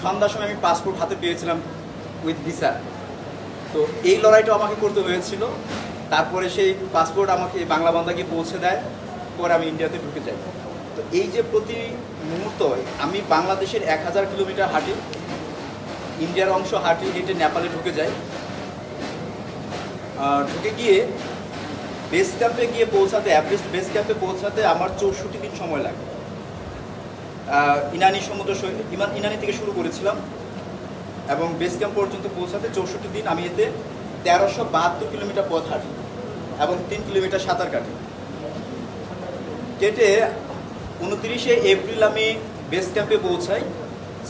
সন্ধ্যার সময় আমি পাসপোর্ট হাতে পেয়েছিলাম উইথ ভিসা। তো এই লড়াইটা আমাকে করতে হয়েছিল। তারপরে সেই পাসপোর্ট আমাকে বাংলা বান্ধা গিয়ে পৌঁছে দেয়, পরে আমি ইন্ডিয়াতে ঢুকে যাই। তো এই যে প্রতি মুহূর্ত আমি বাংলাদেশের 1000 কিলোমিটার হাঁটি, ইন্ডিয়ার অংশ হাঁটি, হেঁটে নেপালে ঢুকে যাই। ঢুকে গিয়ে বেস ক্যাম্পে গিয়ে পৌঁছাতে, এভারেস্ট বেস ক্যাম্পে পৌঁছাতে আমার 64 দিন সময় লাগে। ইনানি সমুদ্র ইনানি থেকে শুরু করেছিলাম এবং বেস ক্যাম্প পর্যন্ত পৌঁছাতে 64 দিন। আমি এতে 1372 কিলোমিটার পথ হাঁটি এবং 3 কিলোমিটার সাঁতার কাটি। কেটে 29শে এপ্রিল আমি বেস ক্যাম্পে পৌঁছাই।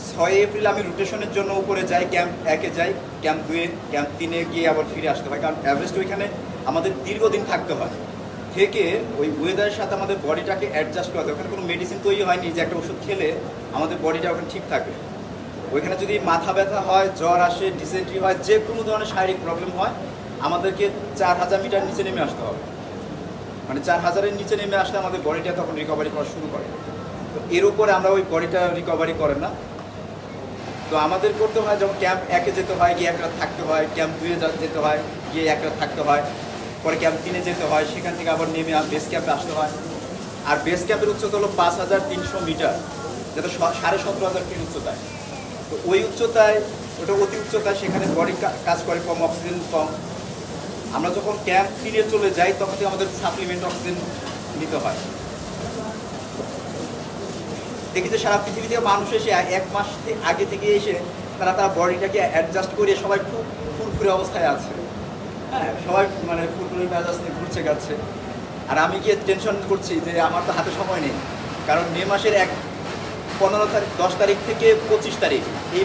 6 এপ্রিল আমি রোটেশনের জন্য উপরে যাই, ক্যাম্প 1-এ যাই, ক্যাম্প 2-এ, ক্যাম্প 3-এ গিয়ে আবার ফিরে আসতে হয়, কারণ এভারেস্ট ওইখানে আমাদের দীর্ঘদিন থাকতে হয়। থেকে ওই ওয়েদারের সাথে আমাদের বডিটাকে অ্যাডজাস্ট করতে হয়। ওখানে কোনো মেডিসিন তৈরি হয়নি যে একটা ওষুধ খেলে আমাদের বডিটা ওখানে ঠিক থাকবে। ওইখানে যদি মাথা ব্যথা হয়, জ্বর আসে, ডিসেন্ট্রি হয়, যে কোনো ধরনের শারীরিক প্রবলেম হয়, আমাদেরকে 4000 মিটার নিচে নেমে আসতে হবে। মানে 4000-এর নিচে নেমে আসলে আমাদের বডিটা তখন রিকভারি করা শুরু করে। তো এর উপরে আমরা ওই বডিটা রিকভারি করে না। তো আমাদের করতে হয়, যেমন ক্যাম্প 1-এ যেতে হয়, গিয়ে 1 রাত থাকতে হয়, ক্যাম্প 2-এ যেতে হয়, গিয়ে 1 রাত থাকতে হয়, পরে ক্যাম্প 3-এ যেতে হয়, সেখান থেকে আবার নেমে বেস ক্যাম্পে আসতে হয়। আর বেস ক্যাম্পের উচ্চতা হলো 5300 মিটার, যেটা 17,500 ফিট উচ্চতায়। তো ওই উচ্চতায়, ওটা অতি উচ্চতায়, সেখানে বডি কাজ করে কম, অক্সিজেন কম। আমরা যখন ক্যাম্প 3-এ চলে যাই তখন থেকে আমাদের সাপ্লিমেন্ট অক্সিজেন নিতে হয়। দেখি যে সারা পৃথিবী থেকে মানুষ এসে 1 মাস আগে থেকে এসে তারা বডিটাকে অ্যাডজাস্ট করে সবাই খুব ফুরফুরে অবস্থায় আছে। হ্যাঁ, সবাই মানে ফুরফুরে মেজাজ নিয়ে ঘুরছে গাচ্ছে। আর আমি গিয়ে টেনশন করছি যে আমার তো হাতে সময় নেই, কারণ মে মাসের 10 তারিখ থেকে 25 তারিখ এই